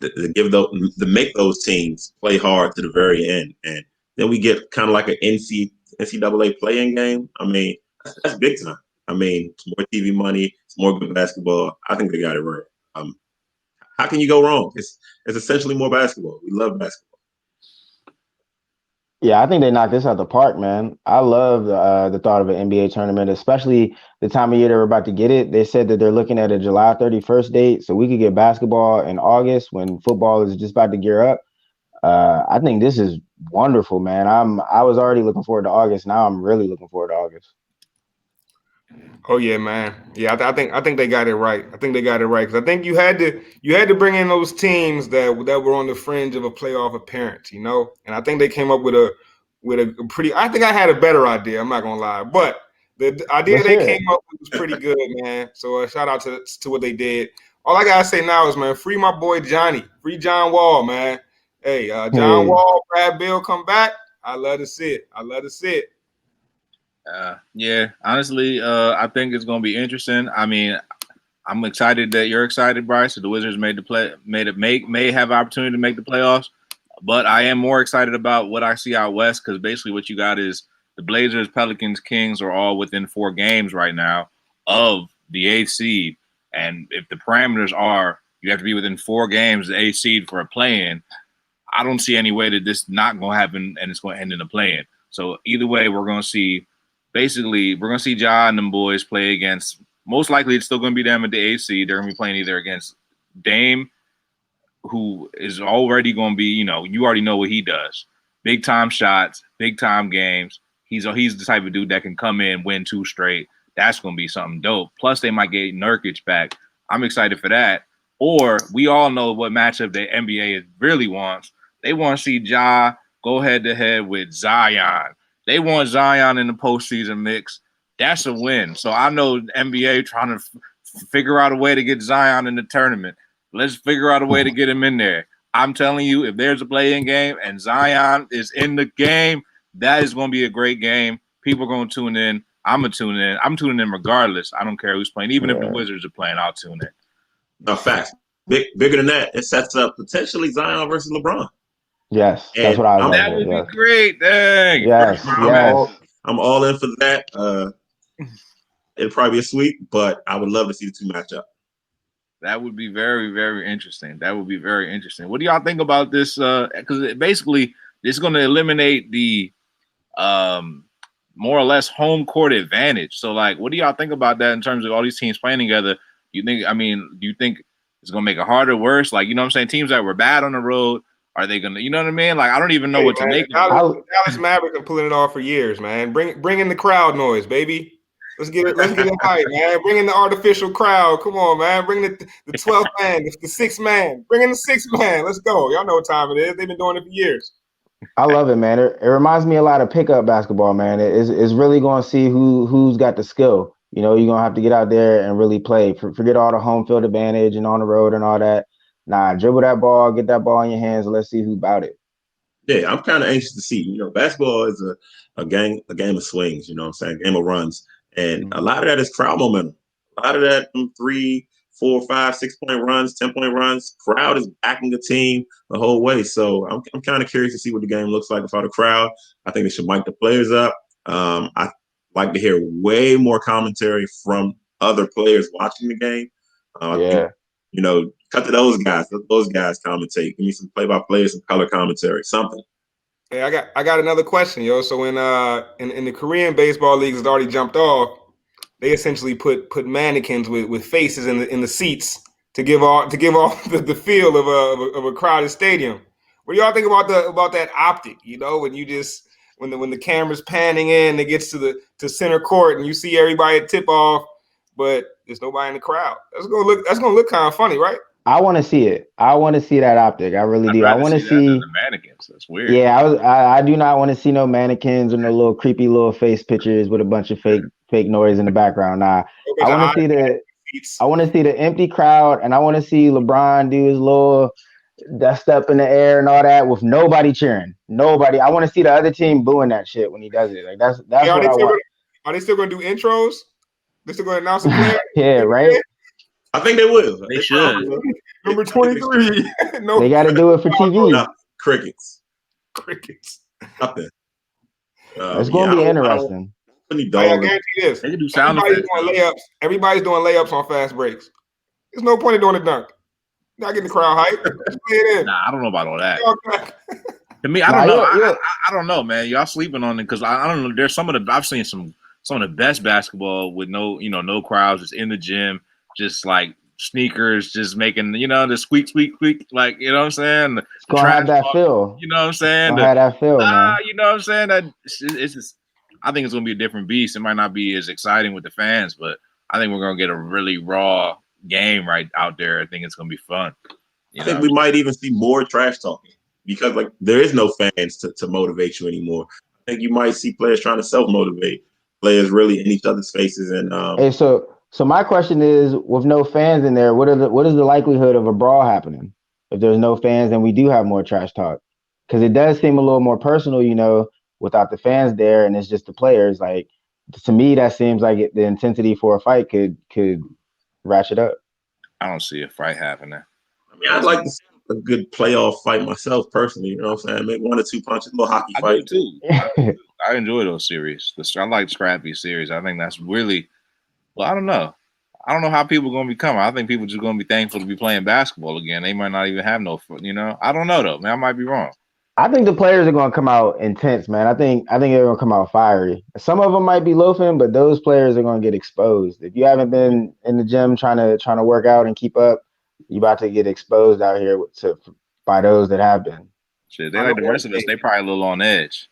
to make those teams play hard to the very end, and then we get kind of like an NCAA play-in game. I mean, that's big time. I mean, it's more TV money, it's more good basketball. I think they got it right. How can you go wrong? It's essentially more basketball. We love basketball. Yeah, I think they knocked this out the park, man. I love the thought of an NBA tournament, especially the time of year they're about to get it. They said that they're looking at a July 31st date, so we could get basketball in August when football is just about to gear up. I think this is wonderful, man. I was already looking forward to August. Now I'm really looking forward to August. Oh yeah, man. Yeah, I think they got it right. I think they got it right because I think you had to bring in those teams that were on the fringe of a playoff appearance, you know. And I think they came up with a pretty. I think I had a better idea. I'm not gonna lie, but the idea they came up with was pretty good, man. So shout out to what they did. All I gotta say now is, man, free my boy Johnny, free John Wall, man. Hey, John Wall, Brad Bill, come back. I love to see it. I love to see it. Yeah, honestly, I think it's going to be interesting. I mean, I'm excited that you're excited, Bryce. So the Wizards may have an opportunity to make the playoffs, but I am more excited about what I see out west because basically what you got is the Blazers, Pelicans, Kings are all within 4 games right now of the 8th seed, and if the parameters are you have to be within 4 games of the 8th seed for a play-in, I don't see any way that this is not going to happen and it's going to end in a play-in. So either way, we're gonna see Ja and them boys play against. Most likely, it's still gonna be them at the AC. They're gonna be playing either against Dame, who is already gonna be, you already know what he does. Big time shots, big time games. He's the type of dude that can come in, win 2 straight. That's gonna be something dope. Plus, they might get Nurkic back. I'm excited for that. Or we all know what matchup the NBA really wants. They want to see Ja go head to head with Zion. They want Zion in the postseason mix. That's a win. So I know NBA trying to figure out a way to get Zion in the tournament. Let's figure out a way to get him in there. I'm telling you, if there's a play-in game and Zion is in the game, that is going to be a great game. People are going to tune in. I'm going to tune in. I'm tuning in regardless. I don't care who's playing. Even if the Wizards are playing, I'll tune in. No, facts. Bigger than that, it sets up potentially Zion versus LeBron. Yes, that's what I was. That would be great. Dang. Yes, I'm all in for that. It'll probably be a sweep, but I would love to see the two match up. That would be very, very interesting. What do y'all think about this? Because basically, it's going to eliminate the more or less home court advantage. So, like, what do y'all think about that in terms of all these teams playing together? Do you think it's going to make it harder, worse? Like, you know what I'm saying? Teams that were bad on the road, are they going to, you know what I mean? Like, I don't even know what to make of it. Dallas Mavericks been pulling it off for years, man. Bring in the crowd noise, baby. Let's get it hype, man. Bring in the artificial crowd. Come on, man. Bring the 12th man, the 6th man. Bring in the 6th man. Let's go. Y'all know what time it is. They've been doing it for years. I love it, man. It reminds me a lot of pickup basketball, man. It's really going to see who's got the skill. You're going to have to get out there and really play. Forget all the home field advantage and on the road and all that. Nah, dribble that ball, get that ball in your hands, and let's see who's about it. Yeah, I'm kind of anxious to see. Basketball is a game of swings, you know what I'm saying? Game of runs. And a lot of that is crowd momentum. A lot of that 3, 4, 5, 6-point runs, 10-point runs. Crowd is backing the team the whole way. So I'm kind of curious to see what the game looks like without a crowd. I think they should mic the players up. I like to hear way more commentary from other players watching the game. Yeah. Cut to those guys. Let those guys commentate. Give me some play-by-play, some color commentary, something. Hey, I got another question, yo. So in the Korean baseball leagues that already jumped off, they essentially put mannequins with faces in the seats to give off the feel of a crowded stadium. What do y'all think about that optic? When the camera's panning in, it gets to center court and you see everybody at tip off, but there's nobody in the crowd. That's gonna look kind of funny, right? I want to see it. I want to see that optic. I really do. I want to see the mannequins. That's weird. Yeah, I do not want to see no mannequins or no little creepy little face pictures with a bunch of fake noise in the background. Nah, I want to see the empty crowd, and I want to see LeBron do his little dust up in the air and all that with nobody cheering. Nobody. I want to see the other team booing that shit when he does it. Like that's what I want. Are they still going to do intros? They're still going to announce a player? Yeah, right. I think they will. They should. Number 23. No, they got to do it for TV. No, crickets. Nothing. It's going to be interesting. I guarantee this. They can do sound effects. Everybody's doing layups on fast breaks. There's no point in doing a dunk. Not getting the crowd hype. Nah, I don't know about all that. To me, I don't know. I don't know, man. Y'all sleeping on it because I don't know. There's I've seen some of the best basketball with no crowds, just in the gym, just like sneakers, just making the squeak, like you know what I'm saying. It's gonna have that feel. You know what I'm saying. Have that feel, man. You know what I'm saying. That it's just. I think it's gonna be a different beast. It might not be as exciting with the fans, but I think we're gonna get a really raw game right out there. I think it's gonna be fun. I think we might even see more trash talking because there is no fans to motivate you anymore. I think you might see players trying to self-motivate, players really in each other's faces. And hey, so my question is, with no fans in there, what is the likelihood of a brawl happening if there's no fans and we do have more trash talk? Because it does seem a little more personal, without the fans there, and it's just the players. Like, to me, that seems like the intensity for a fight could ratchet up. I don't see a fight happening. I mean, I'd like to see a good playoff fight myself personally. You know what I'm saying? Make 1 or 2 punches, a little hockey fight. I do too. I enjoy those series. I like scrappy series. I think that's really. Well, I don't know. I don't know how people are going to be coming. I think people just going to be thankful to be playing basketball again. They might not even have no. I don't know though. Man, I might be wrong. I think the players are going to come out intense, man. I think they're going to come out fiery. Some of them might be loafing, but those players are going to get exposed. If you haven't been in the gym trying to work out and keep up, you about to get exposed out here by those that have been. Shit, they I know like the one rest of us. thing. They probably a little on edge.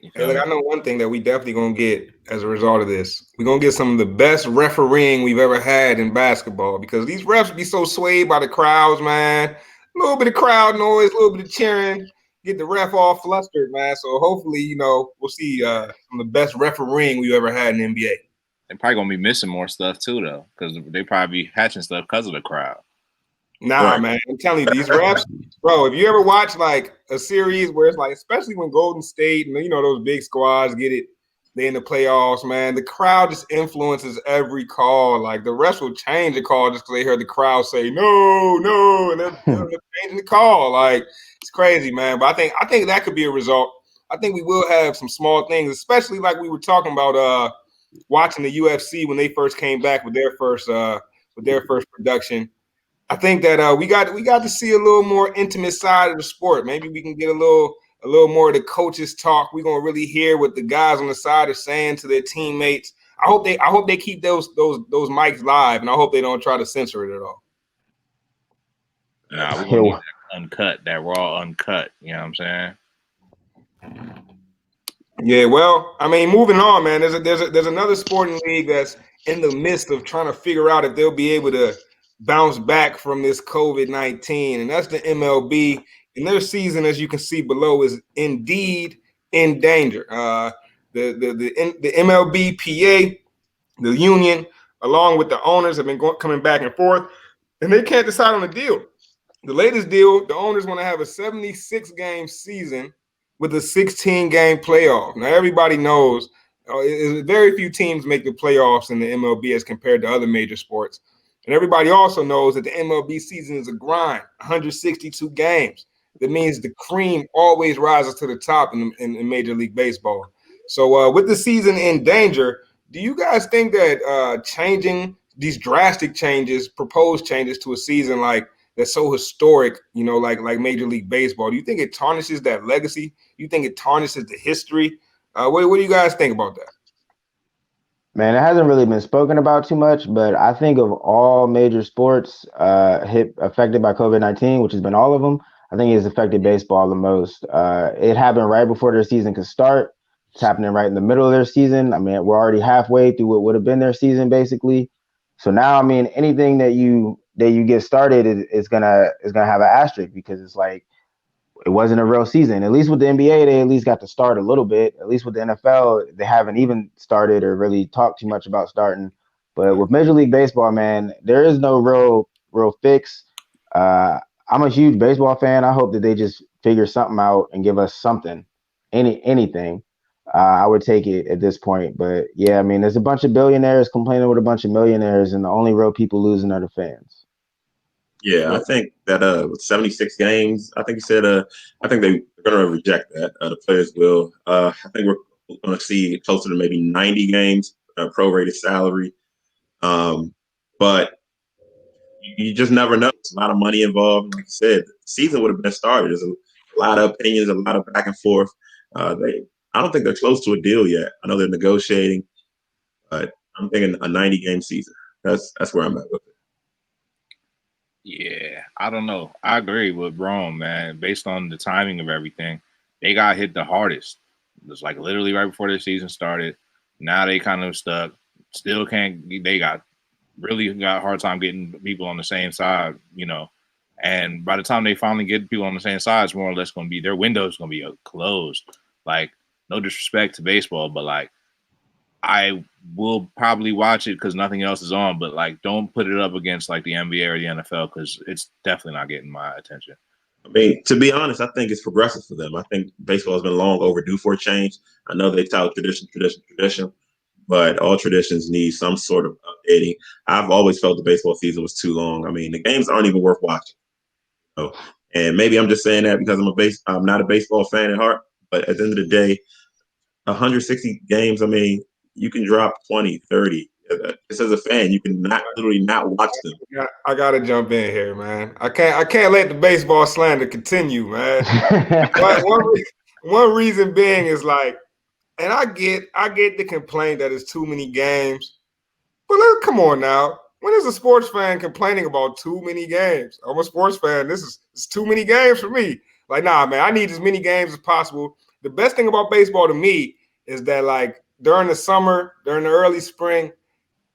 You Hey, feel look, me? I know one thing that we definitely gonna get as a result of this. We're gonna get some of the best refereeing we've ever had in basketball because these refs be so swayed by the crowds, man. A little bit of crowd noise, a little bit of cheering, get the ref all flustered, man. So hopefully, we'll see some of the best refereeing we've ever had in the NBA. They probably gonna be missing more stuff too, though, because they probably be hatching stuff because of the crowd. Nah, Right. man, I'm telling you, these refs, bro. If you ever watch like a series where it's like, especially when Golden State and those big squads get it, they in the playoffs, man. The crowd just influences every call. Like the refs will change the call just because they heard the crowd say no, no, and they're changing the call. Like it's crazy, man. But I think that could be a result. I think we will have some small things, especially like we were talking about watching the UFC when they first came back with their first production. I think that we got to see a little more intimate side of the sport. Maybe we can get a little more of the coaches talk. We're gonna really hear what the guys on the side are saying to their teammates. I hope they keep those mics live, and I hope they don't try to censor it at all. Nah, we're gonna need Yo, that uncut, that raw uncut. You know what I'm saying? Yeah, well, I mean, moving on, man. There's another sporting league that's in the midst of trying to figure out if they'll be able to bounce back from this COVID-19, and that's the MLB. And their season, as you can see below, is indeed in danger. The MLBPA, the union, along with the owners, have been coming back and forth, and they can't decide on a deal. The latest deal, the owners want to have a 76-game season with a 16-game playoff. Now, everybody knows very few teams make the playoffs in the MLB as compared to other major sports. And everybody also knows that the MLB season is a grind, 162 games. That means the cream always rises to the top in Major League Baseball. So with the season in danger, do you guys think that changing these drastic changes, proposed changes to a season that's so historic, like Major League Baseball, do you think it tarnishes that legacy? Do you think it tarnishes the history? What do you guys think about that? man, it hasn't really been spoken about too much, but I think of all major sports hit affected by COVID-19, which has been all of them. I think it's affected baseball the most. It happened right before their season could start. It's happening right in the middle of their season. I mean, we're already halfway through what would have been their season, basically. So now, I mean, anything that you get started is gonna have an asterisk because it's like it wasn't a real season. At least with the NBA, they at least got to start a little bit. At least with the NFL, they haven't even started or really talked too much about starting. But with Major League Baseball, man, there is no real fix. Uh, I'm a huge baseball fan. I hope that they just figure something out and give us something, anything. I would take it at this point. But yeah, I mean, there's a bunch of billionaires complaining with a bunch of millionaires, and the only real people losing are the fans. Yeah, I think that with 76 games, I think you said I think they're gonna reject that. The players will. I think we're gonna see closer to maybe 90 games, prorated salary. But you just never know. It's a lot of money involved. Like I said, the season would have been started. There's a lot of opinions, a lot of back and forth. I don't think they're close to a deal yet. I know they're negotiating, but I'm thinking a 90-game season. That's where I'm at with it. Yeah, I don't know. I agree with Rome, man. Based on the timing of everything, they got hit the hardest. It was like literally right before the season started. Now they kind of stuck. Still can't. They got really got a hard time getting people on the same side, And by the time they finally get people on the same side, it's more or less going to be their window's going to be closed. Like, no disrespect to baseball, but like, I will probably watch it because nothing else is on. But like, don't put it up against like the NBA or the NFL because it's definitely not getting my attention. I mean, to be honest, I think it's progressive for them. I think baseball has been long overdue for a change. I know they tout tradition, but all traditions need some sort of updating. I've always felt the baseball season was too long. I mean, the games aren't even worth watching. So, and maybe I'm just saying that because I'm not a baseball fan at heart. But at the end of the day, 160 games, I mean, you can drop 20, 30 Just as a fan, you can literally not watch them. I gotta jump in here, man. I can't let the baseball slander continue, man. One reason being is like, and I get the complaint that it's too many games, but come on now. When is a sports fan complaining about too many games? I'm a sports fan. It's too many games for me. Like, nah, man, I need as many games as possible. The best thing about baseball to me is that, like, during the summer, during the early spring,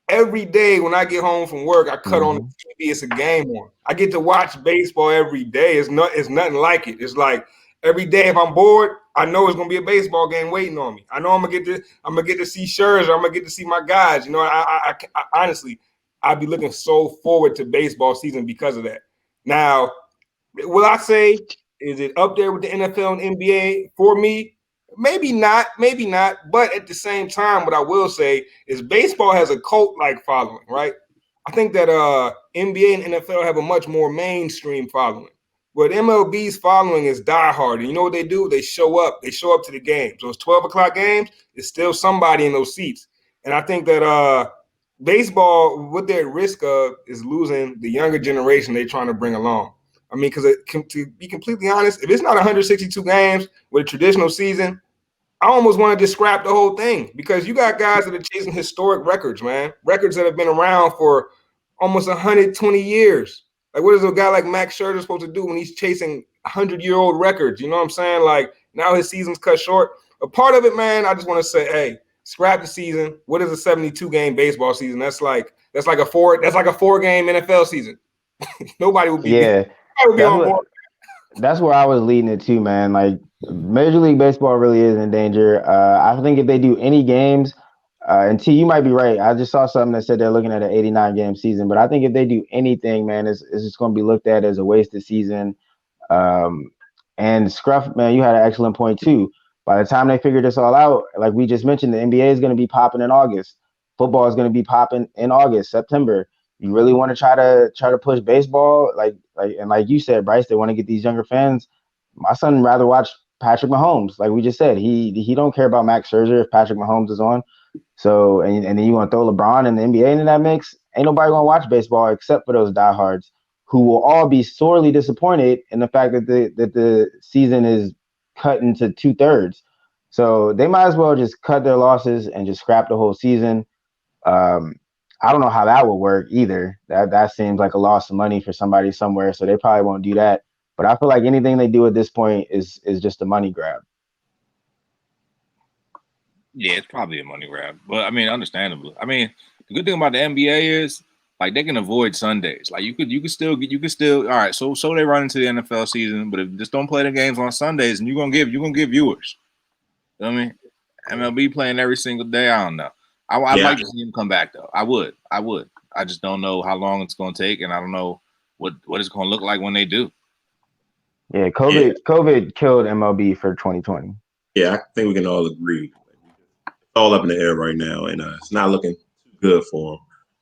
every day when I get home from work, I cut on the TV. It's a game on. I get to watch baseball every day. It's nothing like it. It's like every day if I'm bored, I know it's gonna be a baseball game waiting on me. I know I'm gonna get to see Scherzer. I'm gonna get to see my guys. You know, I honestly, I'd be looking so forward to baseball season because of that. Now, will I say, is it up there with the NFL and NBA for me? Maybe not. But at the same time, what I will say is baseball has a cult-like following, right? I think that NBA and NFL have a much more mainstream following. But MLB's following is diehard. And you know what they do? They show up. They show up to the games. Those 12 o'clock games, there's still somebody in those seats. And I think that baseball, what they're at risk of is losing the younger generation they're trying to bring along. I mean, because to be completely honest, if it's not 162 games with a traditional season, I almost want to just scrap the whole thing because you got guys that are chasing historic records, man. Records that have been around for almost 120 years. Like, what is a guy like Max Scherzer supposed to do when he's chasing 100-year-old records? You know what I'm saying? Like, now his season's cut short. A part of it, man, I just want to say, hey, scrap the season. What is a 72-game baseball season? That's like a 4-game NFL season. Nobody would be on board. That's where I was leading it to, man. Like, Major League Baseball really is in danger. I think if they do any games, and T, you might be right. I just saw something that said they're looking at an 89-game season, but I think if they do anything, man, it's just going to be looked at as a wasted season. And Scruff, man, you had an excellent point too. By the time they figure this all out, like we just mentioned, the NBA is going to be popping in August. Football is going to be popping in August, September. You really want to try to push baseball, like you said, Bryce. They want to get these younger fans. My son rather watch Patrick Mahomes, like we just said. He don't care about Max Scherzer if Patrick Mahomes is on. So and then you want to throw LeBron and the NBA into that mix. Ain't nobody gonna watch baseball except for those diehards who will all be sorely disappointed in the fact that the season is cut into 2/3. So they might as well just cut their losses and just scrap the whole season. I don't know how that would work either. That seems like a loss of money for somebody somewhere, so they probably won't do that. But I feel like anything they do at this point is just a money grab. Yeah, it's probably a money grab, but I mean, understandable. I mean, the good thing about the NBA is like they can avoid Sundays. Like you could still all right. So they run into the NFL season, but if just don't play the games on Sundays, and you're gonna get viewers. You know what I mean? MLB playing every single day. I don't know. I'd like to see him come back though. I would. I just don't know how long it's gonna take, and I don't know what it's gonna look like when they do. Yeah, COVID killed MLB for 2020. Yeah, I think we can all agree. It's all up in the air right now, and it's not looking too good for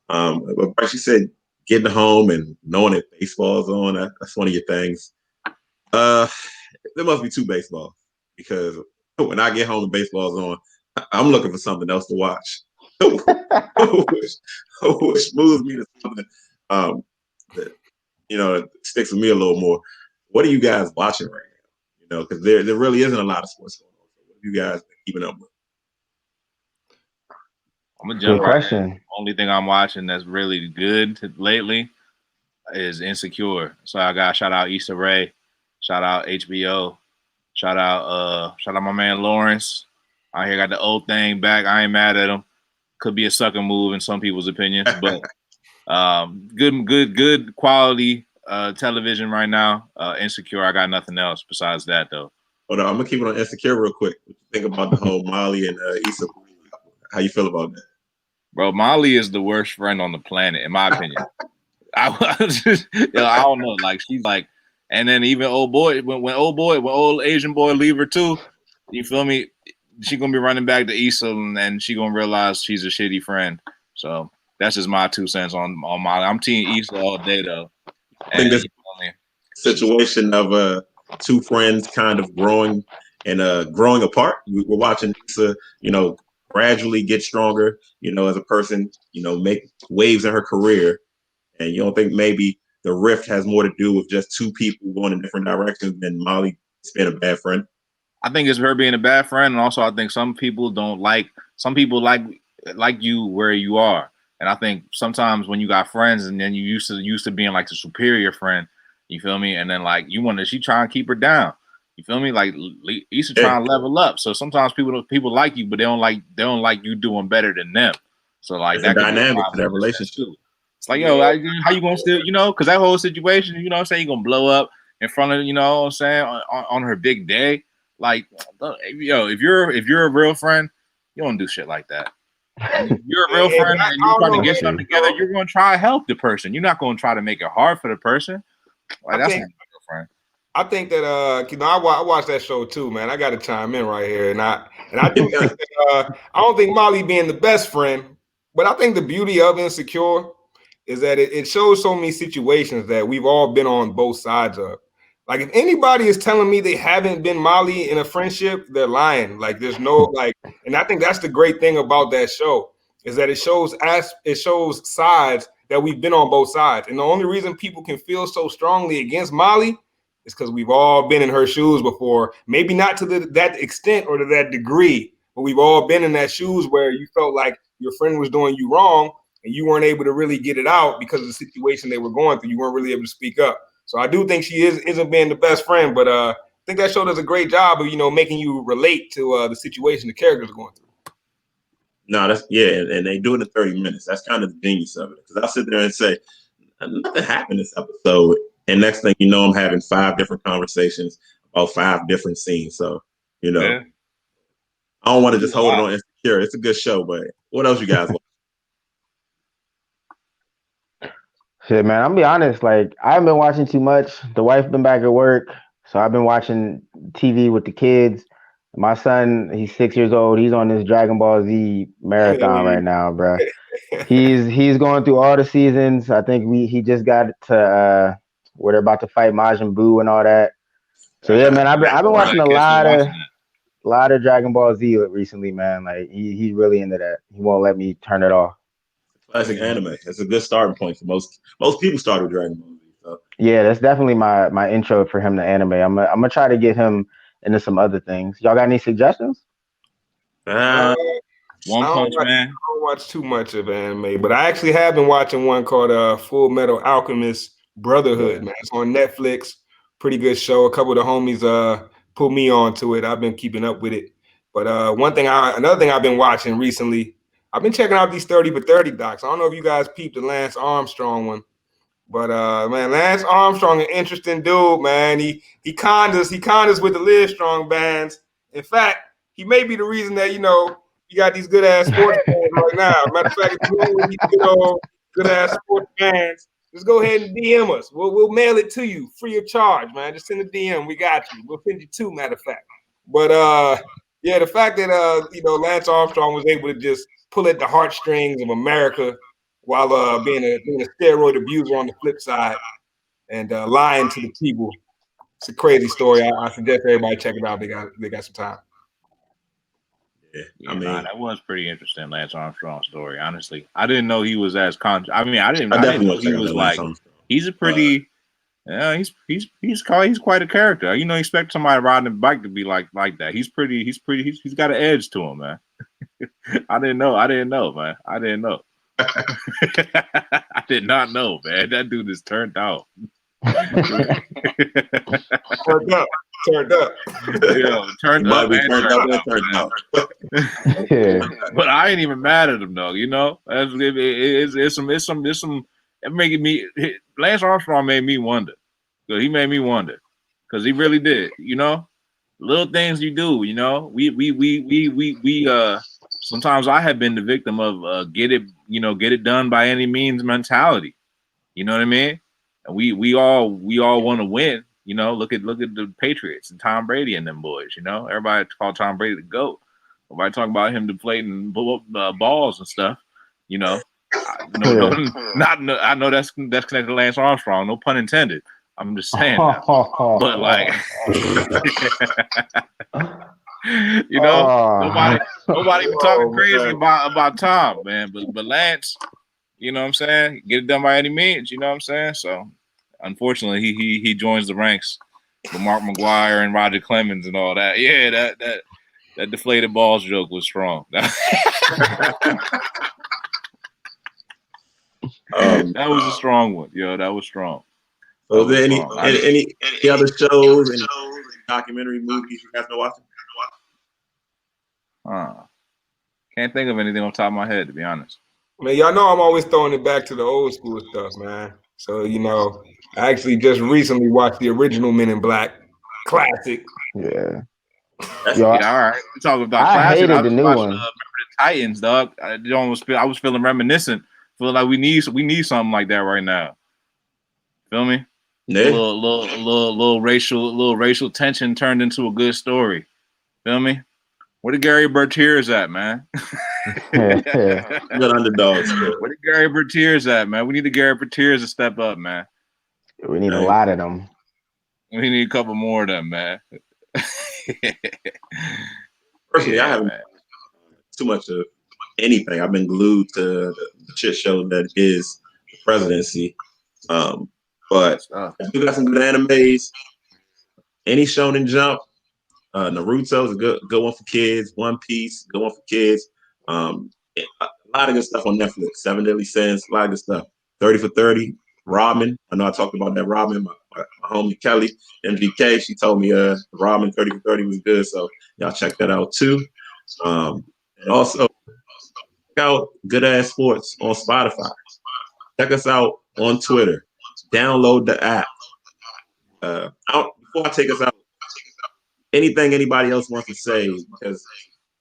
them. But Bryce, you said getting home and knowing that baseball's on, that's one of your things. There must be two baseballs because when I get home and baseball's on, I'm looking for something else to watch. which moves me to something that sticks with me a little more. What are you guys watching right now? Because there really isn't a lot of sports going on. So what have you guys been keeping up with? I'm gonna jump Good question. The only thing I'm watching that's really good lately is Insecure. So I got shout out Issa Rae, shout out HBO, shout out my man Lawrence. I here got the old thing back. I ain't mad at him. Could be a sucker move in some people's opinions, but good quality television right now. Insecure. I got nothing else besides that though. Hold on, I'm gonna keep it on Insecure real quick. What you think about the whole Molly and Issa? How you feel about that? Bro, Molly is the worst friend on the planet, in my opinion. I don't know. Like she's like, and then even old Asian boy leave her too. You feel me? She gonna be running back to Issa, and she gonna realize she's a shitty friend. So that's just my 2 cents on Molly. I'm team Issa all day though. I think this situation of two friends kind of growing apart. We're watching Issa, gradually get stronger, as a person, make waves in her career. And you don't think maybe the rift has more to do with just two people going in different directions than Molly being a bad friend? I think it's her being a bad friend, and also I think some people like you where you are. And I think sometimes when you got friends and then you used to being like the superior friend, you feel me? And then like she try and keep her down. You feel me? Like you used to try and level up. So sometimes people like you, but they don't like you doing better than them. So like that dynamic to that relationship too. It's like, yo, how you gonna still, because that whole situation, you know what I'm saying, you're gonna blow up in front of, you know what I'm saying, on her big day. Like, yo, if you're a real friend, you don't do shit like that. And if you're a real friend and you're trying to get something together, you're going to try to help the person. You're not going to try to make it hard for the person. Like, that's not a real friend. I think that I watched that show too, man. I got to chime in right here, and I do think that I don't think Molly being the best friend, but I think the beauty of Insecure is that it shows so many situations that we've all been on both sides of. Like, if anybody is telling me they haven't been Molly in a friendship, they're lying. Like, there's no and I think that's the great thing about that show is that it shows sides that we've been on both sides, and the only reason people can feel so strongly against Molly is because we've all been in her shoes before. Maybe not to that extent or to that degree, but we've all been in that shoes where you felt like your friend was doing you wrong and you weren't able to really get it out because of the situation they were going through. You weren't really able to speak up. So I do think she isn't being the best friend, but I think that show does a great job of, making you relate to the situation the characters are going through. No, and they do it in 30 minutes. That's kind of the genius of it. Because I'll sit there and say, nothing happened this episode. And next thing you know, I'm having 5 different conversations about 5 different scenes. So, I don't want to just hold it on Insecure. It's a good show, but what else you guys want? Shit, man, I'll be honest. Like, I haven't been watching too much. The wife been back at work, so I've been watching TV with the kids. My son, he's 6 years old. He's on this Dragon Ball Z marathon right now, bro. He's going through all the seasons. I think he just got to where they're about to fight Majin Buu and all that. So yeah, man, I've been watching a lot of Dragon Ball Z recently, man. Like he's really into that. He won't let me turn it off. Classic anime. It's a good starting point for most people start with Dragon Ball Z. So. Yeah, that's definitely my intro for him to anime. I'm gonna try to get him into some other things. Y'all got any suggestions? One Punch Man. I don't watch too much of anime, but I actually have been watching one called Full Metal Alchemist Brotherhood, man. It's on Netflix. Pretty good show. A couple of the homies put me onto it. I've been keeping up with it. But another thing I've been watching recently, I've been checking out these 30 for 30 docs. I don't know if you guys peeped the Lance Armstrong one. But man, Lance Armstrong, an interesting dude, man. He conned us with the Live Strong bands. In fact, he may be the reason that, you got these good ass sports fans right now. Matter of fact, if you want these good ass sports fans, just go ahead and DM us. We'll mail it to you free of charge, man. Just send a DM. We got you. We'll send you 2, matter of fact. But yeah, the fact that Lance Armstrong was able to just pull at the heartstrings of America while being a steroid abuser on the flip side and lying to the people. It's a crazy story. I suggest everybody check it out. They got some time. Yeah, that was pretty interesting, Lance Armstrong's story. Honestly, I didn't know he was as I didn't know he was like. He's a pretty. He's quite a character. Expect somebody riding a bike to be like that. He's got an edge to him, man. I didn't know, man. I didn't know. I did not know, man. That dude is turned out. Turned up. Yeah, turned up. But I ain't even mad at him though. It's some. It making me. Lance Armstrong made me wonder. He made me wonder because he really did. Little things you do. We sometimes I have been the victim of get it done by any means mentality. You know what I mean? And we all want to win. Look at the Patriots and Tom Brady and them boys. Everybody call Tom Brady the GOAT. Nobody talking about him deflating balls and stuff. I know that's connected to Lance Armstrong. No pun intended. I'm just saying that. But like, You know, Oh. nobody be talking crazy man. about Tom, man. But Lance, you know what I'm saying? Get it done by any means, you know what I'm saying? So unfortunately he joins the ranks with Mark McGuire and Roger Clemens and all that. Yeah, that deflated balls joke was strong. That was a strong one, yo. That was strong. So, is there any other shows, any documentary movies you guys been watching? Can't think of anything on top of my head, to be honest. Man, y'all know I'm always throwing it back to the old school stuff, man. So, you know, I actually just recently watched the original Men in Black classic. Yeah. Yo, all right. We're talking about I classic. hated I was the new watching, one. Remember the Titans, dog. I was feeling reminiscent. Feeling like we need something like that right now. Feel me? Yeah. Little racial tension turned into a good story. Feel me? Where the Gary Bertiers at, man? Good underdogs. Where the Gary Bertiers at, man? We need the Gary Bertiers to step up, man. We need a lot of them. We need a couple more of them, man. Personally, I haven't too much of anything. I've been glued to the shit show that is the presidency. But you got some good animes. Any Shonen Jump, Naruto is a good one for kids. One Piece, good one for kids. A lot of good stuff on Netflix. 7 Deadly Sins, a lot of good stuff. 30 for 30, Robin. I know I talked about that Robin. My homie Kelly, MGK, she told me Robin 30 for 30 was good. So y'all check that out too. And also check out GoodAssSports on Spotify. Check us out on Twitter. Download the app. Before I take us out, anything anybody else wants to say, because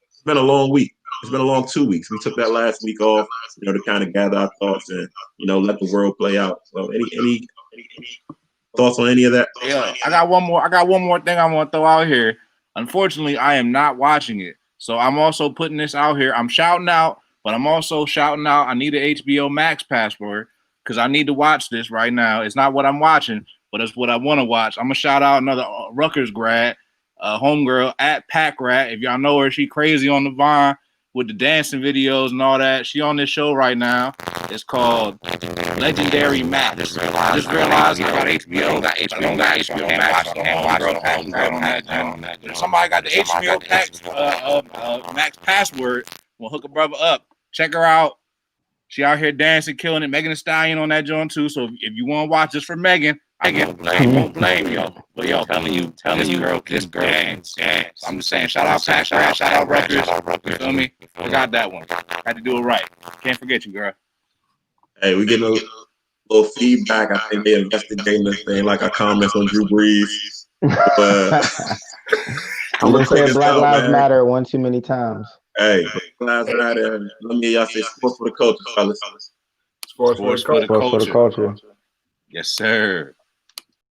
it's been a long week. It's been a long 2 weeks. We took that last week off, to kind of gather our thoughts and, let the world play out. So any thoughts on any of that? Yeah, I got one more thing I want to throw out here. Unfortunately, I am not watching it. So I'm also putting this out here. I'm shouting out, but I'm also shouting out I need an HBO Max password because I need to watch this right now. It's not what I'm watching, but it's what I want to watch. I'm going to shout out another Rutgers grad, homegirl at Pack Rat. If y'all know her, she crazy on the Vine with the dancing videos and all that. She on this show right now. It's called Legendary Max. I just realized I got HBO. Got HBO Max. I can't watch the homegirl on that. If somebody got the HBO Max password, we'll hook a brother up. Check her out. She out here dancing, killing it. Megan Thee Stallion on that joint too. So if you want to watch this for Megan, I won't blame you. But yo, telling you, this girl dance. I'm just saying, shout out Pack Rat, shout out Rutgers. You feel me? I got that one. Had to do it right. Can't forget you, girl. Hey, we getting a little feedback. I think they're investigating this thing, like our comments on Drew Brees. I'm gonna say Black Lives Matter one too many times. Hey, Black Lives Matter. Let me y'all say sports for the culture, fellas. Sports for the culture. Yes, sir.